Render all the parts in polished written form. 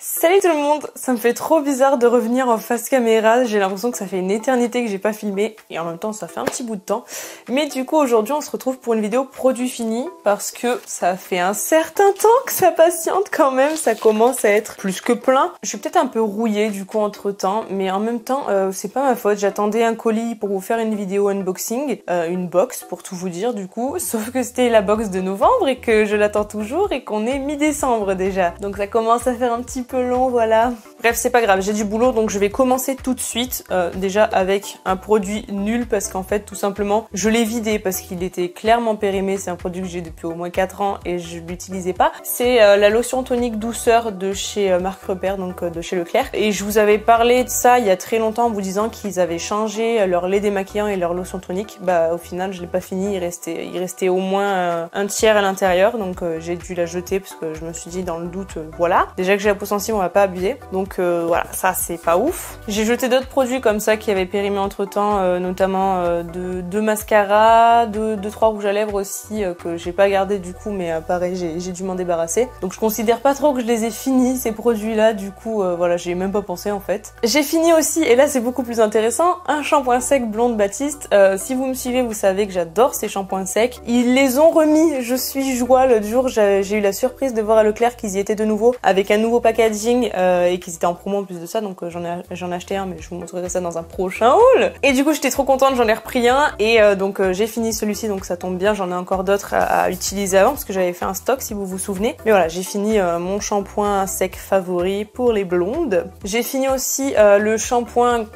Salut tout le monde, ça me fait trop bizarre de revenir en face caméra, j'ai l'impression que ça fait une éternité que j'ai pas filmé et en même temps ça fait un petit bout de temps. Mais du coup aujourd'hui on se retrouve pour une vidéo produit fini parce que ça fait un certain temps que ça patiente quand même, ça commence à être plus que plein. Je suis peut-être un peu rouillée du coup entre temps, mais en même temps c'est pas ma faute, j'attendais un colis pour vous faire une vidéo unboxing, une box pour tout vous dire du coup, sauf que c'était la box de novembre et que je l'attends toujours et qu'on est mi-décembre déjà. Donc ça commence à faire un petit peu long, voilà. Bref, c'est pas grave, j'ai du boulot donc je vais commencer tout de suite déjà avec un produit nul parce qu'en fait tout simplement je l'ai vidé parce qu'il était clairement périmé, c'est un produit que j'ai depuis au moins 4 ans et je l'utilisais pas. C'est la lotion tonique douceur de chez Marc Repère, donc de chez Leclerc, et je vous avais parlé de ça il y a très longtemps en vous disant qu'ils avaient changé leur lait démaquillant et leur lotion tonique. Bah au final je l'ai pas fini, il restait au moins un tiers à l'intérieur, donc j'ai dû la jeter parce que je me suis dit dans le doute voilà, déjà que j'ai la peau sensible on va pas abuser, donc voilà, ça c'est pas ouf. J'ai jeté d'autres produits comme ça qui avaient périmé entre temps, notamment deux mascaras, deux trois rouges à lèvres aussi que j'ai pas gardé du coup, mais pareil j'ai dû m'en débarrasser. Donc je considère pas trop que je les ai finis ces produits là, du coup voilà, j'y ai même pas pensé en fait. J'ai fini aussi, et là c'est beaucoup plus intéressant, un shampoing sec blonde Baptiste. Si vous me suivez vous savez que j'adore ces shampoings secs. Ils les ont remis, je suis joie. L'autre jour j'ai eu la surprise de voir à Leclerc qu'ils y étaient de nouveau avec un nouveau packaging et qu'ils étaient en promo en plus de ça, donc j'en ai acheté un mais je vous montrerai ça dans un prochain haul. Et du coup j'étais trop contente, j'en ai repris un et donc j'ai fini celui-ci, donc ça tombe bien, j'en ai encore d'autres à utiliser avant parce que j'avais fait un stock si vous vous souvenez. Mais voilà, j'ai fini mon shampoing sec favori pour les blondes. J'ai fini aussi le shampoing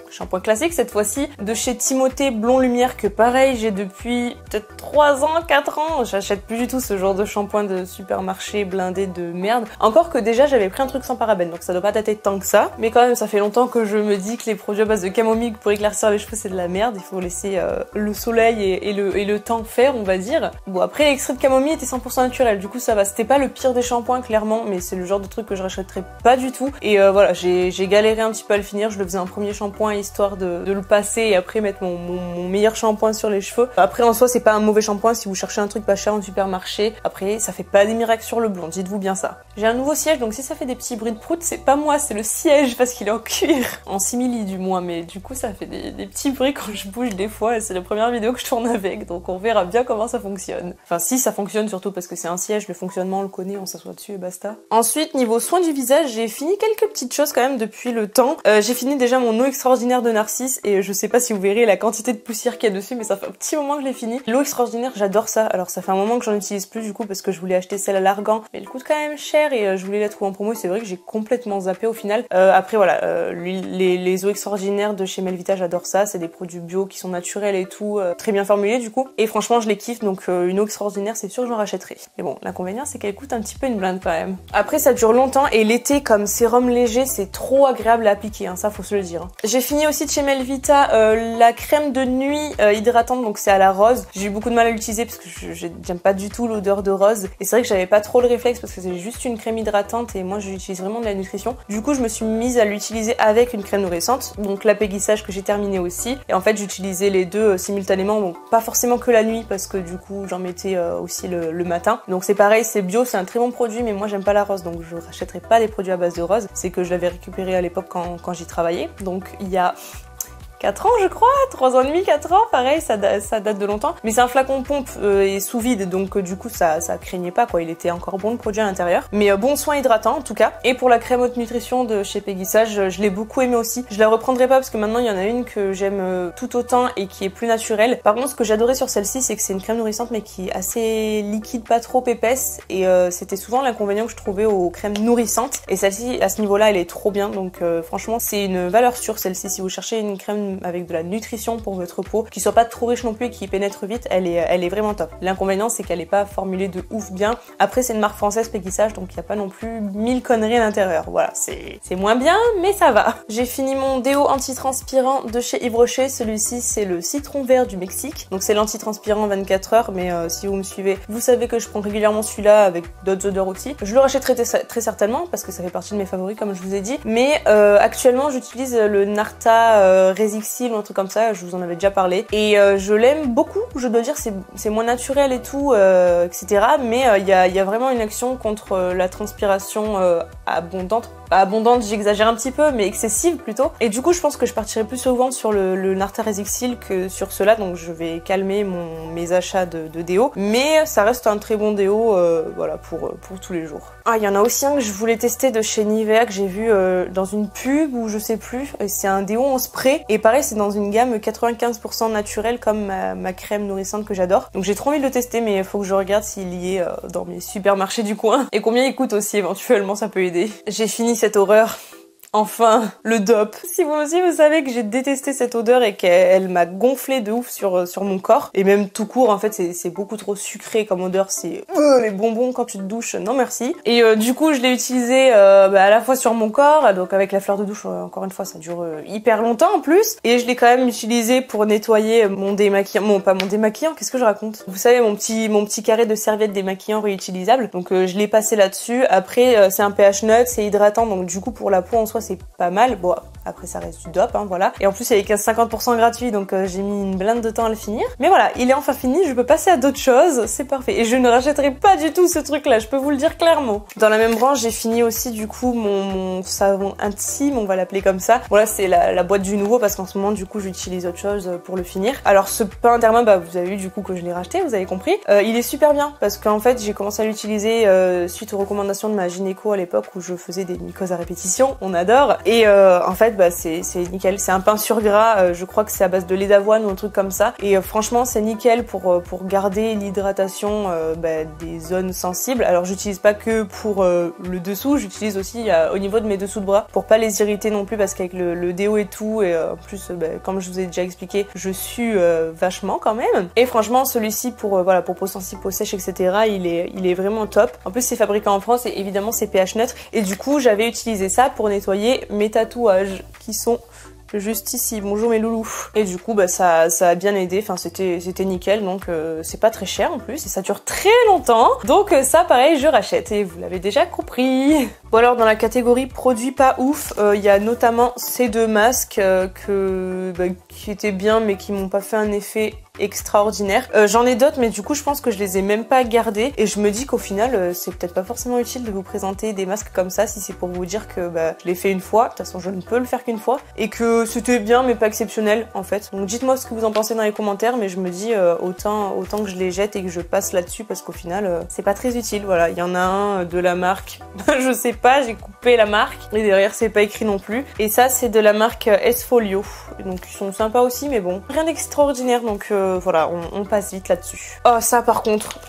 classique cette fois-ci de chez Timothée Blond Lumière, que pareil j'ai depuis peut-être 3 ans, 4 ans. J'achète plus du tout ce genre de shampoing de supermarché blindé de merde. Encore que déjà j'avais pris un truc sans parabènes, donc ça doit pas dater tant que ça. Mais quand même ça fait longtemps que je me dis que les produits à base de camomille pour éclaircir les cheveux c'est de la merde. Il faut laisser le soleil et le temps faire, on va dire. Bon après l'extrait de camomille était 100% naturel, du coup ça va. C'était pas le pire des shampoings clairement, mais c'est le genre de truc que je rachèterais pas du tout. Et voilà, j'ai galéré un petit peu à le finir. Je le faisais en premier shampoing histoire de le passer et après mettre mon meilleur shampoing sur les cheveux. Après en soi c'est pas un mauvais shampoing si vous cherchez un truc pas cher en supermarché. Après ça fait pas des miracles sur le blond, dites-vous bien ça. J'ai un nouveau siège, donc si ça fait des petits bruits de prout, c'est pas moi, c'est le siège parce qu'il est en cuir. En simili du moins, mais du coup ça fait des petits bruits quand je bouge des fois et c'est la première vidéo que je tourne avec, donc on verra bien comment ça fonctionne. Enfin si ça fonctionne, surtout parce que c'est un siège, le fonctionnement on le connaît, on s'assoit dessus et basta. Ensuite niveau soins du visage, j'ai fini quelques petites choses quand même depuis le temps. J'ai fini déjà mon eau extraordinaire de Narcisse et je sais pas si vous verrez la quantité de poussière qu'il y a dessus, mais ça fait un petit moment que je l'ai fini. L'eau extraordinaire, j'adore ça. Alors ça fait un moment que j'en utilise plus du coup parce que je voulais acheter celle à l'argan, mais elle coûte quand même cher et je voulais la trouver en promo et c'est vrai que j'ai complètement zappé au final. Après voilà, les eaux extraordinaires de chez Melvita, j'adore ça, c'est des produits bio qui sont naturels et tout, très bien formulés du coup, et franchement je les kiffe, donc une eau extraordinaire c'est sûr que j'en rachèterai. Mais bon, l'inconvénient c'est qu'elle coûte un petit peu une blinde quand même. Après ça dure longtemps et l'été comme sérum léger c'est trop agréable à appliquer, hein, ça faut se le dire. J'ai fini aussi de chez Melvita la crème de nuit hydratante, donc c'est à la rose. J'ai eu beaucoup de mal à l'utiliser parce que j'aime pas du tout l'odeur de rose et c'est vrai que j'avais pas trop le réflexe parce que c'est juste une crème hydratante et moi j'utilise vraiment de la nutrition. Du coup je me suis mise à l'utiliser avec une crème nourrissante, donc l'apaiissage que j'ai terminé aussi, et en fait j'utilisais les deux simultanément, donc pas forcément que la nuit parce que du coup j'en mettais aussi le matin. Donc c'est pareil, c'est bio, c'est un très bon produit, mais moi j'aime pas la rose donc je rachèterai pas des produits à base de rose. C'est que je l'avais récupéré à l'époque quand j'y travaillais, donc il y a 4 ans je crois, 3 ans et demi, 4 ans, pareil, ça date de longtemps. Mais c'est un flacon pompe et sous vide, donc du coup ça craignait pas quoi, il était encore bon le produit à l'intérieur. Mais bon soin hydratant en tout cas. Et pour la crème haute nutrition de chez Peggy Sage, je l'ai beaucoup aimé aussi. Je la reprendrai pas parce que maintenant il y en a une que j'aime tout autant et qui est plus naturelle. Par contre ce que j'adorais sur celle-ci c'est que c'est une crème nourrissante mais qui est assez liquide, pas trop épaisse, et c'était souvent l'inconvénient que je trouvais aux crèmes nourrissantes. Et celle-ci à ce niveau-là elle est trop bien, donc franchement c'est une valeur sûre celle-ci si vous cherchez une crème avec de la nutrition pour votre peau, qui soit pas trop riche non plus et qui pénètre vite, elle est vraiment top. L'inconvénient c'est qu'elle est pas formulée de ouf bien. Après c'est une marque française Peggy Sage, donc il y a pas non plus 1000 conneries à l'intérieur. Voilà, c'est moins bien mais ça va. J'ai fini mon déo antitranspirant de chez Yves Rocher, celui-ci c'est le citron vert du Mexique. Donc c'est l'antitranspirant 24 heures, mais si vous me suivez, vous savez que je prends régulièrement celui-là avec d'autres odeurs aussi. Je le rachèterai très certainement parce que ça fait partie de mes favoris comme je vous ai dit, mais actuellement j'utilise le Narta Resixil un truc comme ça, je vous en avais déjà parlé. Et je l'aime beaucoup, je dois dire, c'est moins naturel et tout, etc. Mais il y a vraiment une action contre la transpiration abondante, abondante, j'exagère un petit peu, mais excessive plutôt. Et du coup, je pense que je partirai plus souvent sur le Narta Resixil que sur cela, donc je vais calmer mes achats de déo. Mais ça reste un très bon déo, voilà, pour tous les jours. Ah, il y en a aussi un que je voulais tester de chez Nivea que j'ai vu dans une pub ou je sais plus. C'est un déo en spray et pareil, c'est dans une gamme 95% naturelle comme ma crème nourrissante que j'adore. Donc j'ai trop envie de le tester, mais il faut que je regarde s'il y est dans mes supermarchés du coin et combien il coûte aussi, éventuellement ça peut aider. J'ai fini cette horreur. Enfin, le DOP. Si vous aussi vous savez que j'ai détesté cette odeur et qu'elle m'a gonflé de ouf sur mon corps. Et même tout court, en fait, c'est beaucoup trop sucré comme odeur. C'est les bonbons quand tu te douches, non merci. Et du coup, je l'ai utilisé à la fois sur mon corps, donc avec la fleur de douche, encore une fois, ça dure hyper longtemps en plus. Et je l'ai quand même utilisé pour nettoyer mon démaquillant. Bon, pas mon démaquillant, qu'est-ce que je raconte? Vous savez, mon petit carré de serviettes démaquillant réutilisable. Donc je l'ai passé là-dessus. Après, c'est un pH neutre, c'est hydratant, donc du coup, pour la peau en soi, c'est pas mal. Bon, après ça reste du DOP, hein, voilà. Et en plus, il y avait 50% gratuit, donc j'ai mis une blinde de temps à le finir. Mais voilà, il est enfin fini, je peux passer à d'autres choses, c'est parfait. Et je ne rachèterai pas du tout ce truc-là, je peux vous le dire clairement. Dans la même branche, j'ai fini aussi du coup mon savon intime, on va l'appeler comme ça. Voilà, c'est la boîte du nouveau, parce qu'en ce moment, du coup, j'utilise autre chose pour le finir. Alors ce pain Derma, bah vous avez vu du coup que je l'ai racheté, vous avez compris. Il est super bien, parce qu'en fait, j'ai commencé à l'utiliser suite aux recommandations de ma gynéco à l'époque où je faisais des mycoses à répétition, on adore. Et en fait, bah, c'est nickel. C'est un pain sur gras, je crois que c'est à base de lait d'avoine ou un truc comme ça. Et franchement, c'est nickel pour garder l'hydratation des zones sensibles. Alors, j'utilise pas que pour le dessous, j'utilise aussi au niveau de mes dessous de bras pour pas les irriter non plus parce qu'avec le déo et tout, et en plus, comme je vous ai déjà expliqué, je sue vachement quand même. Et franchement, celui-ci pour peau sensible, peau sèche, etc., il est vraiment top. En plus, c'est fabriqué en France et évidemment, c'est pH neutre. Et du coup, j'avais utilisé ça pour nettoyer mes tatouages qui sont juste ici. Bonjour mes loulous. Et du coup ça a bien aidé, enfin c'était nickel, donc c'est pas très cher en plus et ça dure très longtemps, donc ça pareil je rachète et vous l'avez déjà compris. Bon alors dans la catégorie produits pas ouf, il y a notamment ces deux masques qui étaient bien mais qui m'ont pas fait un effet extraordinaire. J'en ai d'autres mais du coup je pense que je les ai même pas gardés et je me dis qu'au final c'est peut-être pas forcément utile de vous présenter des masques comme ça si c'est pour vous dire que je l'ai fait une fois, de toute façon je ne peux le faire qu'une fois et que c'était bien mais pas exceptionnel en fait. Donc dites-moi ce que vous en pensez dans les commentaires, mais je me dis autant que je les jette et que je passe là-dessus parce qu'au final c'est pas très utile. Voilà, il y en a un de la marque je sais pas, j'ai coupé la marque et derrière c'est pas écrit non plus, et ça c'est de la marque S-Folio, donc ils sont sympas aussi mais bon, rien d'extraordinaire, donc voilà, on passe vite là-dessus. Oh ça par contre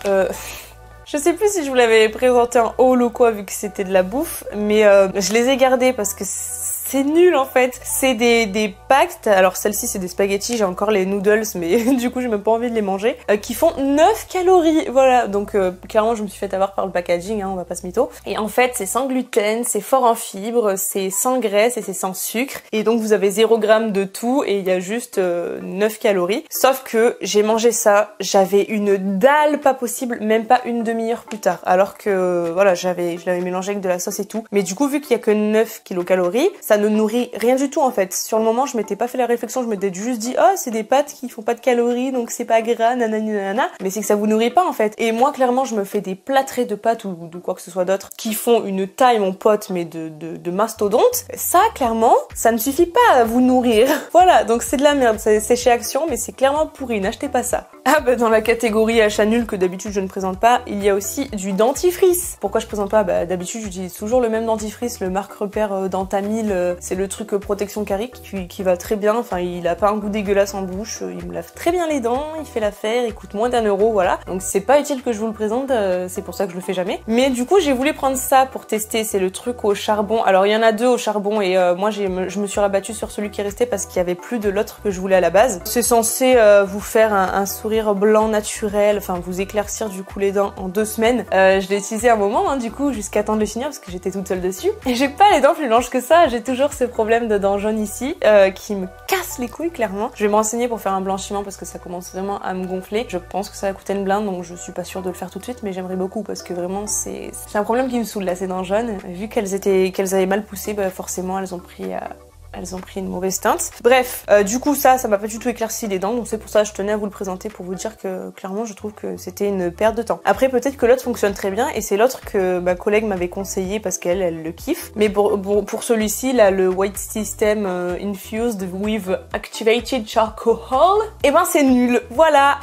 je sais plus si je vous l'avais présenté en haul ou quoi vu que c'était de la bouffe, mais je les ai gardés parce que c'est nul en fait. C'est des packs, alors celle-ci c'est des spaghettis, j'ai encore les noodles mais du coup j'ai même pas envie de les manger, qui font 9 calories, voilà, donc clairement je me suis fait avoir par le packaging, hein, on va pas se mytho. Et en fait c'est sans gluten, c'est fort en fibres, c'est sans graisse et c'est sans sucre, et donc vous avez 0 g de tout et il y a juste 9 calories. Sauf que j'ai mangé ça, j'avais une dalle pas possible, même pas une demi-heure plus tard, alors que voilà, je l'avais mélangé avec de la sauce et tout, mais du coup vu qu'il y a que 9 kilocalories, ça ne nourrit rien du tout en fait. Sur le moment je m'étais pas fait la réflexion, je m'étais juste dit oh c'est des pâtes qui font pas de calories donc c'est pas gras, nanani nanana, mais c'est que ça vous nourrit pas en fait. Et moi clairement je me fais des plâtrés de pâtes ou de quoi que ce soit d'autre qui font une taille mon pote mais de mastodonte. Ça clairement ça ne suffit pas à vous nourrir. Voilà, donc c'est de la merde, c'est chez Action mais c'est clairement pourri, n'achetez pas ça. Ah bah dans la catégorie achat nul que d'habitude je ne présente pas, il y a aussi du dentifrice. Pourquoi je présente pas? Bah d'habitude j'utilise toujours le même dentifrice, le marque repère Dentamil, c'est le truc protection carie qui va très bien, enfin il a pas un goût dégueulasse en bouche, il me lave très bien les dents, il fait l'affaire, il coûte moins d'1 €, voilà. Donc c'est pas utile que je vous le présente, c'est pour ça que je le fais jamais. Mais du coup j'ai voulu prendre ça pour tester, c'est le truc au charbon. Alors il y en a deux au charbon et moi je me suis rabattue sur celui qui est resté parce qu'il y avait plus de l'autre que je voulais à la base. C'est censé vous faire un sourire blanc naturel, enfin vous éclaircir du coup les dents en 2 semaines. Je l'ai utilisé un moment hein, du coup jusqu'à temps de le finir parce que j'étais toute seule dessus. Et j'ai pas les dents plus blanches que ça, j'ai toujours ce problème de dents jaunes ici qui me casse les couilles clairement. Je vais me renseigner pour faire un blanchiment parce que ça commence vraiment à me gonfler. Je pense que ça va coûter une blinde donc je suis pas sûre de le faire tout de suite, mais j'aimerais beaucoup parce que vraiment c'est un problème qui me saoule là, ces dents jaunes. Vu qu'elles avaient mal poussé, bah forcément elles ont pris elles ont pris une mauvaise teinte. Bref, du coup ça m'a pas du tout éclairci les dents, donc c'est pour ça que je tenais à vous le présenter pour vous dire que clairement je trouve que c'était une perte de temps. Après peut-être que l'autre fonctionne très bien et c'est l'autre que ma collègue m'avait conseillé parce qu'elle le kiffe. Mais pour celui-ci là, le White System Infused with Activated Charcoal, et ben c'est nul, voilà.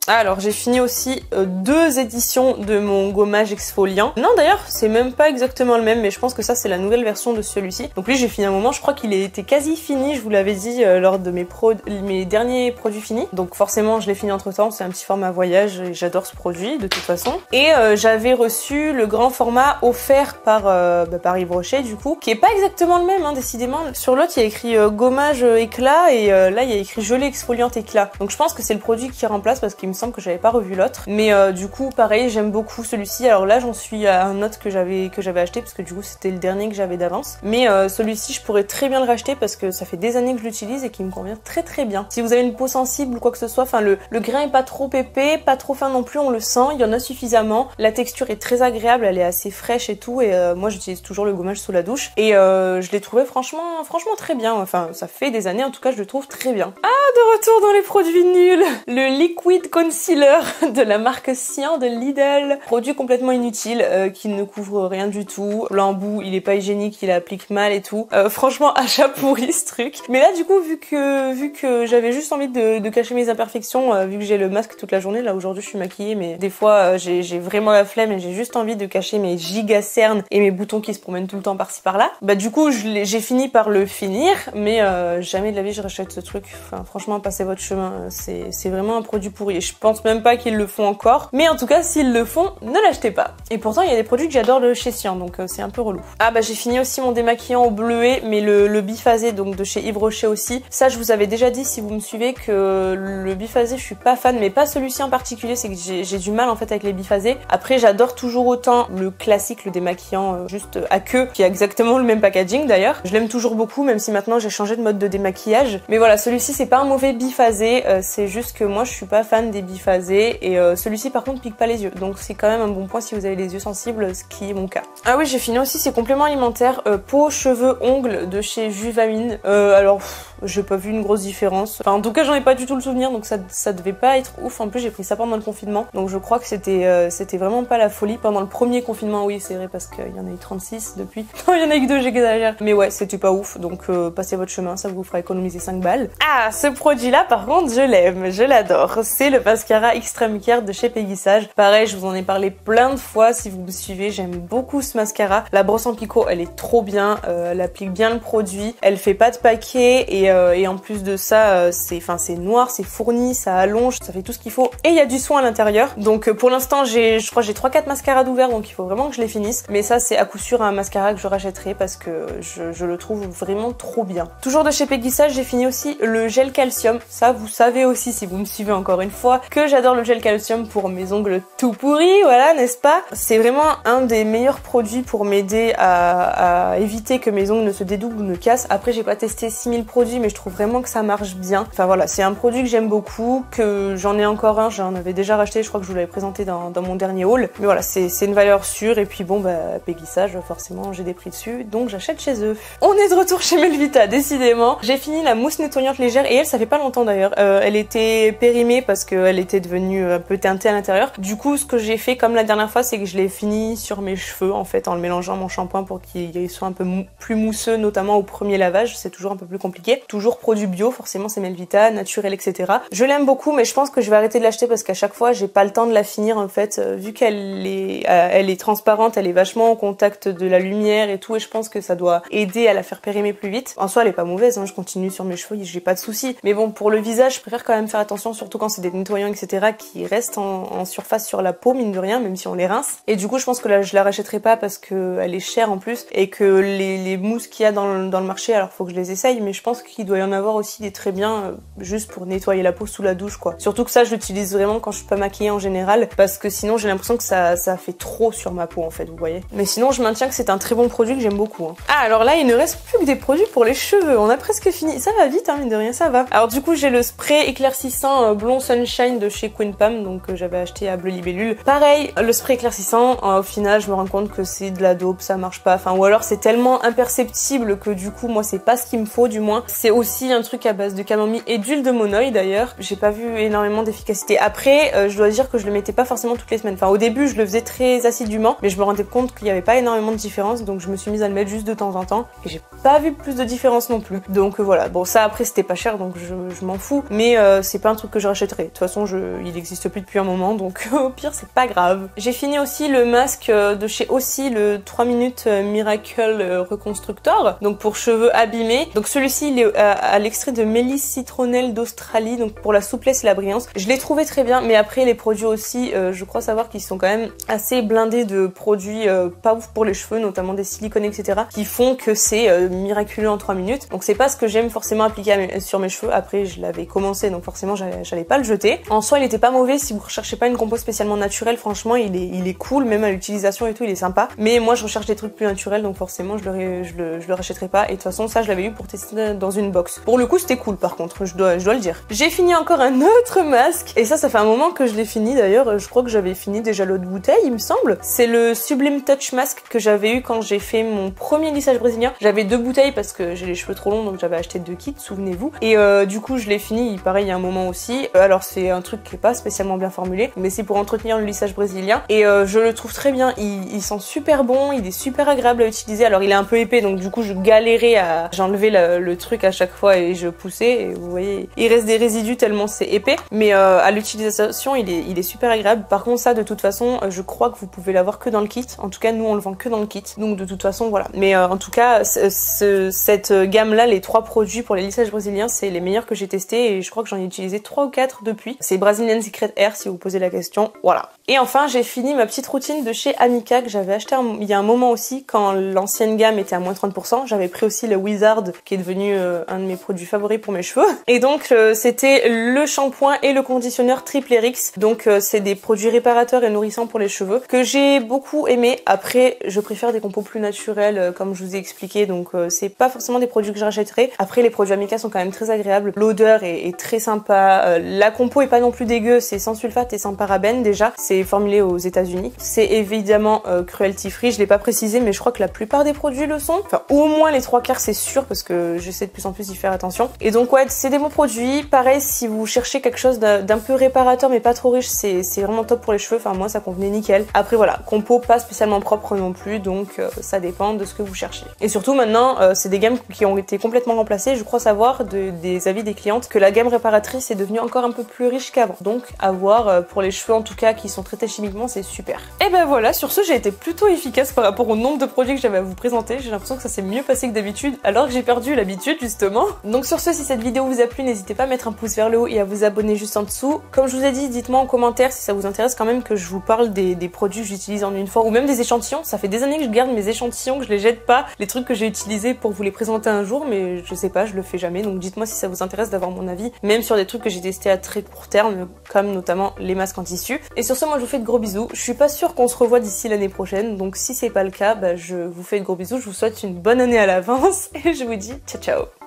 Alors j'ai fini aussi 2 éditions de mon gommage exfoliant. Non d'ailleurs c'est même pas exactement le même, mais je pense que ça c'est la nouvelle version de celui-ci. Donc lui j'ai fini un moment, je crois qu'il était quasi fini, je vous l'avais dit lors de mes derniers produits finis. Donc forcément je l'ai fini entre temps, c'est un petit format voyage et j'adore ce produit de toute façon. Et j'avais reçu le grand format offert par Yves Rocher du coup, qui est pas exactement le même hein, décidément. Sur l'autre il y a écrit gommage éclat et là il y a écrit gelée exfoliante éclat. Donc je pense que c'est le produit qui remplace parce qu'il me semble que j'avais pas revu l'autre, mais du coup pareil j'aime beaucoup celui-ci. Alors là j'en suis à un autre que j'avais acheté parce que du coup c'était le dernier que j'avais d'avance, mais celui-ci je pourrais très bien le racheter parce que ça fait des années que je l'utilise et qu'il me convient très très bien. Si vous avez une peau sensible ou quoi que ce soit, enfin le grain est pas trop épais, pas trop fin non plus, on le sent, il y en a suffisamment, la texture est très agréable, elle est assez fraîche et tout, et moi j'utilise toujours le gommage sous la douche et je l'ai trouvé franchement très bien. Enfin ça fait des années en tout cas, je le trouve très bien. Ah, de retour dans les produits nuls, le Liquid Concealer de la marque Cyan de Lidl. Produit complètement inutile, qui ne couvre rien du tout. L'embout, il est pas hygiénique, il applique mal et tout. Franchement, achat pourri ce truc. Mais là, du coup, vu que j'avais juste envie de cacher mes imperfections, vu que j'ai le masque toute la journée, là aujourd'hui je suis maquillée, mais des fois j'ai vraiment la flemme et j'ai juste envie de cacher mes giga cernes et mes boutons qui se promènent tout le temps par-ci par-là. Bah du coup, j'ai fini par le finir, mais jamais de la vie je rachète ce truc. Enfin, franchement, passez votre chemin. C'est vraiment un produit pourri. Je pense même pas qu'ils le font encore, mais en tout cas s'ils le font, ne l'achetez pas. Et pourtant il y a des produits que j'adore de chez Cyan, donc c'est un peu relou. Ah bah j'ai fini aussi mon démaquillant au bleuet, mais le biphasé, donc de chez Yves Rocher aussi. Ça je vous avais déjà dit si vous me suivez que le biphasé je suis pas fan, mais pas celui-ci en particulier, c'est que j'ai du mal en fait avec les biphasés. Après j'adore toujours autant le classique, le démaquillant juste à queue, qui a exactement le même packaging d'ailleurs. Je l'aime toujours beaucoup, même si maintenant j'ai changé de mode de démaquillage. Mais voilà, celui-ci c'est pas un mauvais biphasé, c'est juste que moi je suis pas fan des biphasés, et celui-ci par contre pique pas les yeux, donc c'est quand même un bon point si vous avez les yeux sensibles, ce qui est mon cas. Ah oui, j'ai fini aussi ces compléments alimentaires peau, cheveux, ongles de chez Juvamine. Alors j'ai pas vu une grosse différence, enfin en tout cas j'en ai pas du tout le souvenir, donc ça devait pas être ouf. En plus j'ai pris ça pendant le confinement, donc je crois que c'était vraiment pas la folie pendant le premier confinement. Oui c'est vrai, parce qu'il y en a eu 36 depuis. Non, il y en a eu que 2, j'exagère, mais ouais c'était pas ouf, donc passez votre chemin, ça vous fera économiser 5 balles. Ah, ce produit là par contre je l'aime, je l'adore, c'est le mascara Extreme Care de chez Peggy Sage. Pareil, je vous en ai parlé plein de fois si vous me suivez, j'aime beaucoup ce mascara. La brosse en picot elle est trop bien, elle applique bien le produit, elle fait pas de paquet, et en plus de ça c'est noir, c'est fourni, ça allonge, ça fait tout ce qu'il faut, et il y a du soin à l'intérieur. Donc pour l'instant je crois que j'ai 3-4 mascaras d'ouvert, donc il faut vraiment que je les finisse, mais ça c'est à coup sûr un mascara que je rachèterai parce que je le trouve vraiment trop bien. Toujours de chez Peggy Sage, j'ai fini aussi le gel calcium. Ça vous savez aussi si vous me suivez encore une fois que j'adore le gel calcium pour mes ongles tout pourris, voilà, n'est-ce pas? C'est vraiment un des meilleurs produits pour m'aider à éviter que mes ongles ne se dédoublent ou ne cassent. Après j'ai pas testé 6000 produits, mais je trouve vraiment que ça marche bien. Enfin voilà, c'est un produit que j'aime beaucoup, que j'en ai encore un, j'en avais déjà racheté, je crois que je vous l'avais présenté dans mon dernier haul. Mais voilà, c'est une valeur sûre, et puis bon bah Peggy Sage, forcément j'ai des prix dessus, donc j'achète chez eux. On est de retour chez Melvita, décidément. J'ai fini la mousse nettoyante légère, et elle ça fait pas longtemps d'ailleurs. Elle était périmée parce qu'elle était devenue un peu teintée à l'intérieur. Du coup ce que j'ai fait comme la dernière fois, c'est que je l'ai fini sur mes cheveux en fait, en le mélangeant à mon shampoing pour qu'il soit un peu plus mousseux, notamment au premier lavage. C'est toujours un peu plus compliqué. Toujours produit bio, forcément c'est Melvita, naturel, etc. Je l'aime beaucoup, mais je pense que je vais arrêter de l'acheter parce qu'à chaque fois j'ai pas le temps de la finir en fait, vu qu'elle est transparente, elle est vachement au contact de la lumière et tout, et je pense que ça doit aider à la faire périmer plus vite. En soi elle est pas mauvaise, hein, je continue sur mes cheveux, j'ai pas de soucis, mais bon pour le visage je préfère quand même faire attention, surtout quand c'est des nettoyants etc qui restent en surface sur la peau mine de rien, même si on les rince. Et du coup je pense que là je la rachèterai pas parce que elle est chère en plus, et que les mousses qu'il y a dans le marché, alors faut que je les essaye, mais je pense qu'il doit y en avoir aussi des très bien juste pour nettoyer la peau sous la douche quoi. Surtout que ça je l'utilise vraiment quand je suis pas maquillée en général, parce que sinon j'ai l'impression que ça fait trop sur ma peau en fait, vous voyez. Mais sinon je maintiens que c'est un très bon produit que j'aime beaucoup. Hein. Ah alors là il ne reste plus que des produits pour les cheveux, on a presque fini. Ça va vite hein, mine de rien, ça va. Alors du coup j'ai le spray éclaircissant Blond Sunshine Shine de chez Queen Pam, donc j'avais acheté à Bleu Libellule. Pareil, le spray éclaircissant, au final je me rends compte que c'est de la dope, ça marche pas, enfin ou alors c'est tellement imperceptible que du coup moi c'est pas ce qu'il me faut du moins. C'est aussi un truc à base de camomille et d'huile de monoï d'ailleurs. J'ai pas vu énormément d'efficacité. Après je dois dire que je le mettais pas forcément toutes les semaines. Enfin au début je le faisais très assidûment, mais je me rendais compte qu'il y avait pas énormément de différence, donc je me suis mise à le mettre juste de temps en temps et j'ai pas vu plus de différence non plus. Donc voilà, bon ça après c'était pas cher donc je m'en fous, mais c'est pas un truc que je rachèterai. De toute façon il existe plus depuis un moment donc au pire c'est pas grave. J'ai fini aussi le masque de chez Aussie, le 3 minutes Miracle Reconstructor, donc pour cheveux abîmés. Donc celui-ci il est à l'extrait de mélisse citronnelle d'Australie, donc pour la souplesse et la brillance. Je l'ai trouvé très bien, mais après les produits aussi, je crois savoir qu'ils sont quand même assez blindés de produits pas ouf pour les cheveux, notamment des silicones etc, qui font que c'est miraculeux en 3 minutes. Donc c'est pas ce que j'aime forcément appliquer sur mes cheveux. Après je l'avais commencé donc forcément j'allais pas le jeter. En soi il était pas mauvais si vous recherchez pas une compo spécialement naturelle, franchement il est cool, même à l'utilisation et tout il est sympa. Mais moi je recherche des trucs plus naturels donc forcément je le rachèterai pas, et de toute façon ça je l'avais eu pour tester dans une box. Pour le coup c'était cool par contre, je dois le dire. J'ai fini encore un autre masque et ça fait un moment que je l'ai fini d'ailleurs, je crois que j'avais fini déjà l'autre bouteille il me semble. C'est le Sublime Touch Mask que j'avais eu quand j'ai fait mon premier lissage brésilien. J'avais 2 bouteilles parce que j'ai les cheveux trop longs donc j'avais acheté 2 kits, souvenez-vous. Et du coup je l'ai fini, pareil il y a un moment aussi. Alors c'est un truc qui est pas spécialement bien formulé, mais c'est pour entretenir le lissage brésilien et je le trouve très bien, il sent super bon, il est super agréable à utiliser. Alors il est un peu épais donc du coup je galérais à... J'enlevais le truc à chaque fois et je poussais et vous voyez il reste des résidus tellement c'est épais, mais à l'utilisation il est super agréable. Par contre ça de toute façon je crois que vous pouvez l'avoir que dans le kit, en tout cas nous on le vend que dans le kit, donc de toute façon voilà. Mais en tout cas cette gamme là, les 3 produits pour les lissages brésiliens, c'est les meilleurs que j'ai testés et je crois que j'en ai utilisé 3 ou 4 depuis. C'est Brazilian Secret Air si vous posez la question, voilà. Et enfin j'ai fini ma petite routine de chez Amika que j'avais acheté il y a un moment aussi quand l'ancienne gamme était à moins 30%. J'avais pris aussi le Wizard qui est devenu un de mes produits favoris pour mes cheveux. Et donc c'était le shampoing et le conditionneur Triple RX. Donc c'est des produits réparateurs et nourrissants pour les cheveux que j'ai beaucoup aimé. Après je préfère des compos plus naturels comme je vous ai expliqué, donc c'est pas forcément des produits que je rachèterai. Après les produits Amika sont quand même très agréables, l'odeur est très sympa, la compo est pas non plus dégueu, c'est sans sulfate et sans parabènes déjà, c'est formulé aux États-Unis. C'est évidemment cruelty free, je l'ai pas précisé mais je crois que la plupart des produits le sont, enfin au moins les 3/4 c'est sûr parce que j'essaie de plus en plus d'y faire attention. Et donc ouais c'est des bons produits. Pareil si vous cherchez quelque chose d'un peu réparateur mais pas trop riche, c'est vraiment top pour les cheveux, enfin moi ça convenait nickel. Après voilà, compo pas spécialement propre non plus, donc ça dépend de ce que vous cherchez. Et surtout maintenant c'est des gammes qui ont été complètement remplacées. Je crois savoir des avis des clientes que la gamme réparatrice est devenue encore un peu plus riche qu'avant, donc à voir pour les cheveux en tout cas qui sont traités chimiquement, c'est super. Et ben voilà, sur ce j'ai été plutôt efficace par rapport au nombre de produits que j'avais à vous présenter. J'ai l'impression que ça s'est mieux passé que d'habitude alors que j'ai perdu l'habitude justement. Donc sur ce, si cette vidéo vous a plu, n'hésitez pas à mettre un pouce vers le haut et à vous abonner juste en dessous. Comme je vous ai dit, dites-moi en commentaire si ça vous intéresse quand même que je vous parle des produits que j'utilise en une fois ou même des échantillons. Ça fait des années que je garde mes échantillons, que je les jette pas, les trucs que j'ai utilisés pour vous les présenter un jour, mais je sais pas, je le fais jamais. Donc dites-moi si ça vous intéresse d'avoir mon avis, même sur des trucs que j'ai testés à très court terme, comme notamment les masques en tissu. Et sur ce, moi je vous fais de gros bisous. Je suis pas sûre qu'on se revoit d'ici l'année prochaine, donc si c'est pas le cas, je vous fais de gros bisous. Je vous souhaite une bonne année à l'avance et je vous dis ciao ciao.